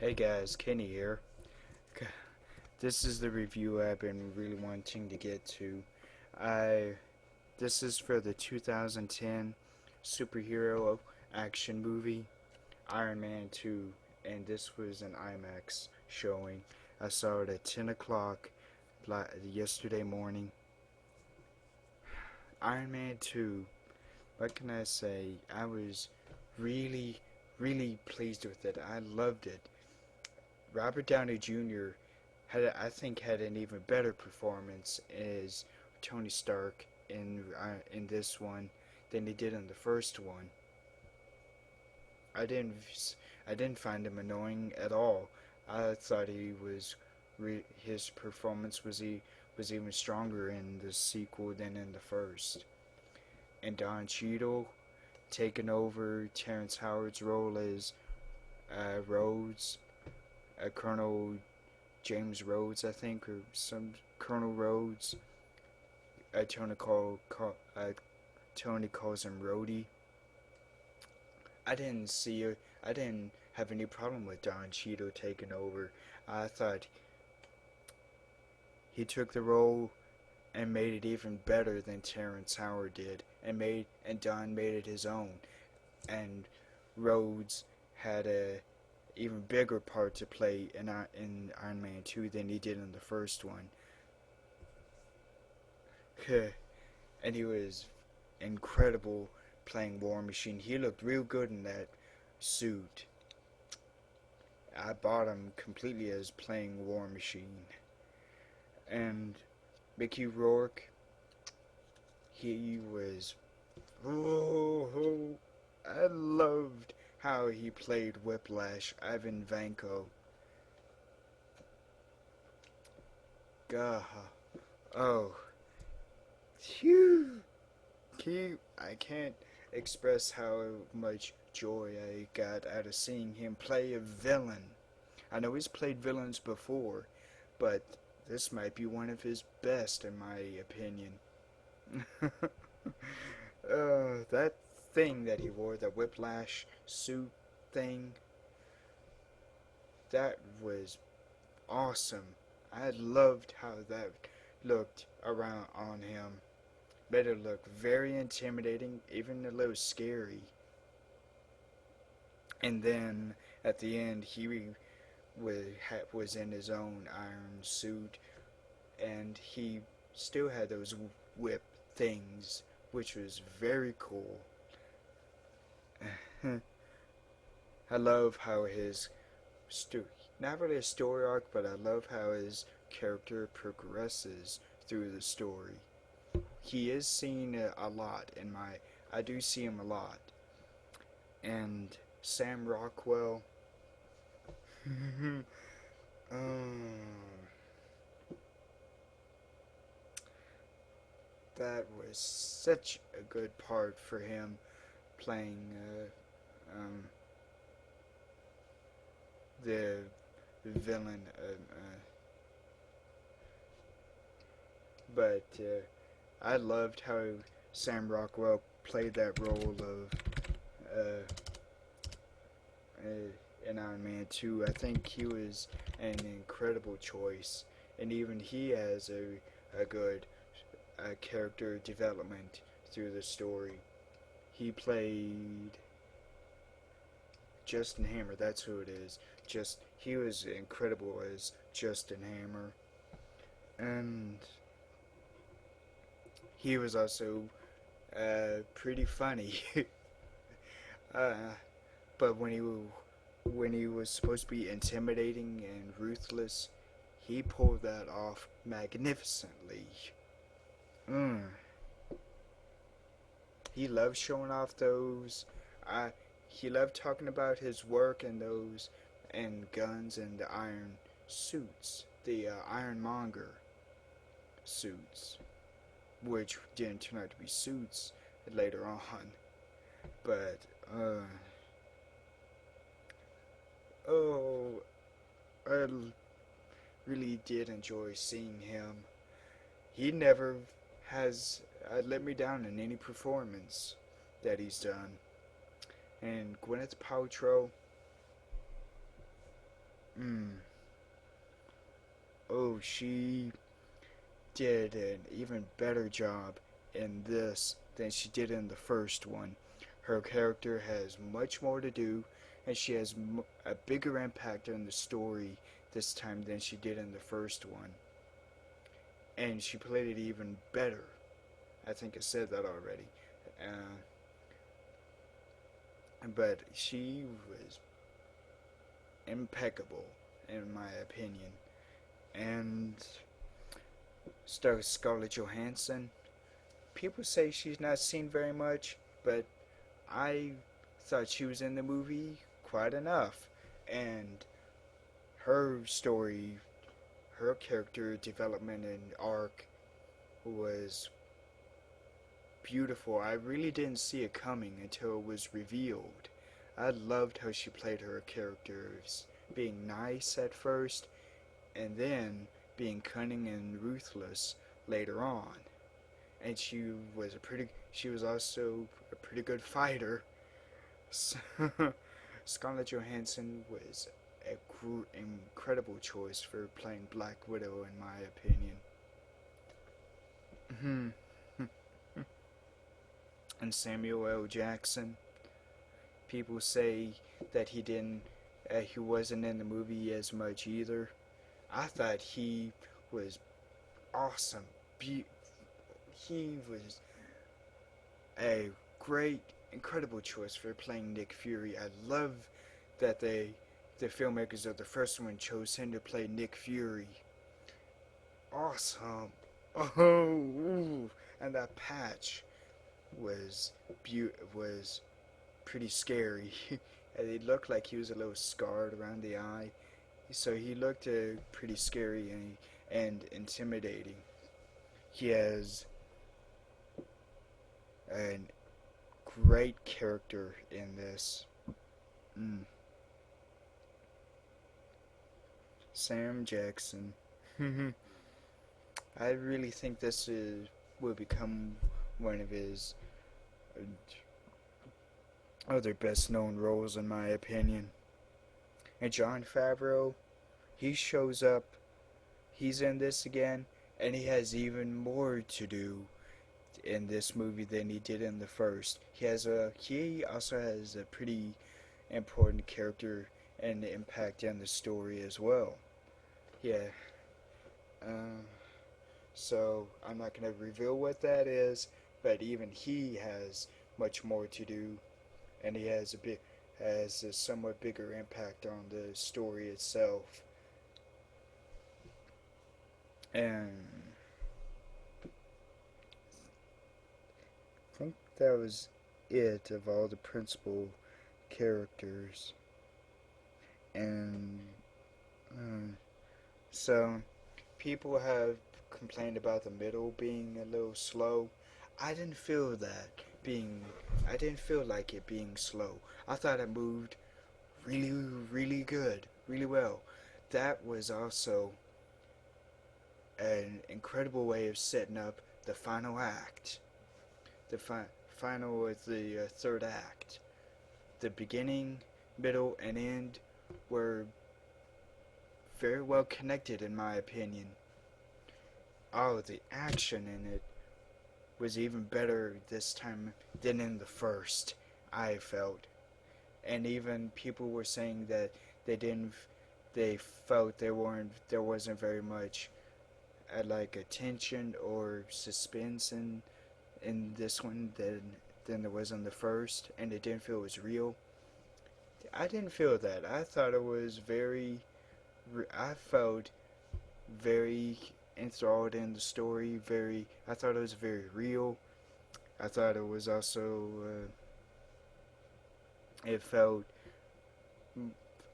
Hey guys, Kenny here. This is the review I've been really wanting to get to. I This is for the 2010 superhero action movie Iron Man 2, and this was an IMAX showing. I saw it at 10 o'clock yesterday morning. Iron Man 2, what can I say? I was really, really pleased with it. I loved it. Robert Downey Jr. I think had an even better performance as Tony Stark in this one than he did in the first one. I didn't I didn't find him annoying at all. I thought his performance was even stronger in the sequel than in the first. And Don Cheadle taking over Terrence Howard's role as Rhodes, Colonel James Rhodes, I think, or some Colonel Rhodes. Tony calls him Rhodey. I didn't have any problem with Don Cheadle taking over. I thought he took the role and made it even better than Terrence Howard did, and Don made it his own. And Rhodes had a even bigger part to play in Iron Man 2 than he did in the first one. And he was incredible playing War Machine. He looked real good in that suit. I bought him completely as playing War Machine. And Mickey Rourke, he was... Oh, I loved how he played Whiplash, Ivan Vanko. Gah. Oh. Phew. I can't express how much joy I got out of seeing him play a villain. I know he's played villains before, but this might be one of his best in my opinion. That thing that he wore, the Whiplash suit thing, that was awesome. I loved how that looked around on him. Made it look very intimidating, even a little scary. And then at the end, he was in his own iron suit, and he still had those whip things, which was very cool. I love how not really a story arc, but I love how his character progresses through the story. He is seen a lot I do see him a lot. And Sam Rockwell, that was such a good part for him playing the villain. But I loved how Sam Rockwell played that role of in Iron Man 2. I think he was an incredible choice, and even he has a good character development through the story. He played Justin Hammer, that's who it is. He was incredible as Justin Hammer. And he was also pretty funny. uh, but when he was supposed to be intimidating and ruthless, he pulled that off magnificently. He loved showing off those. He loved talking about his work and those and guns and the iron suits, the ironmonger suits, which didn't turn out to be suits later on. But oh, I really did enjoy seeing him. He never has let me down in any performance that he's done. And Gwyneth Paltrow, Mm. Oh, she did an even better job in this than she did in the first one. Her character has much more to do, and she has a bigger impact on the story this time than she did in the first one. And she played it even better. I think I said that already. Uh, but she was impeccable, in my opinion. And Scarlett Johansson, people say she's not seen very much, but I thought she was in the movie quite enough. And her story, her character development and arc was beautiful. I really didn't see it coming until it was revealed. I loved how she played her characters, being nice at first, and then being cunning and ruthless later on. And she was also a pretty good fighter. So, Scarlett Johansson was a incredible choice for playing Black Widow, in my opinion. And Samuel L. Jackson, people say that he wasn't in the movie as much either. I thought he was awesome. He was a great, incredible choice for playing Nick Fury. I love that the filmmakers of the first one chose him to play Nick Fury. Awesome. Oh, ooh. And that patch was was pretty scary. And it looked like he was a little scarred around the eye, so he looked pretty scary and intimidating. He has a great character in this. Mm. Sam Jackson. I really think will become one of his other best known roles, in my opinion. And Jon Favreau, he shows up, he's in this again, and he has even more to do in this movie than he did in the first. He also has a pretty important character and impact on the story as well. Yeah. Uh, so I'm not going to reveal what that is, but even he has much more to do, and he has a somewhat bigger impact on the story itself. And I think that was it of all the principal characters. And uh, so people have complained about the middle being a little slow. I didn't feel that being. I didn't feel like it being slow. I thought it moved really, really good, really well. That was also an incredible way of setting up the final act. The final of the third act. The beginning, middle, and end were very well connected, in my opinion. Oh, the action in it was even better this time than in the first, I felt. And even people were saying that they didn't they felt there wasn't very much like attention or suspense in this one than there was in the first, and it didn't feel as real. I didn't feel that. I thought it was I felt very enthralled in the story. I thought it was very real. I thought it was also. It felt.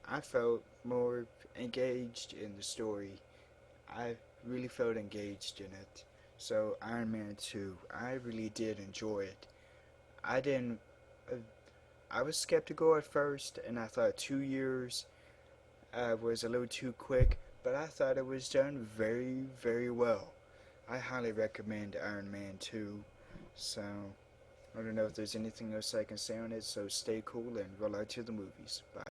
I felt more engaged in the story. I really felt engaged in it. So Iron Man 2, I really did enjoy it. I didn't. Uh, I was skeptical at first, and I thought 2 years was a little too quick, but I thought it was done very, very well. I highly recommend Iron Man 2. So, I don't know if there's anything else I can say on it, so stay cool and roll out to the movies. Bye.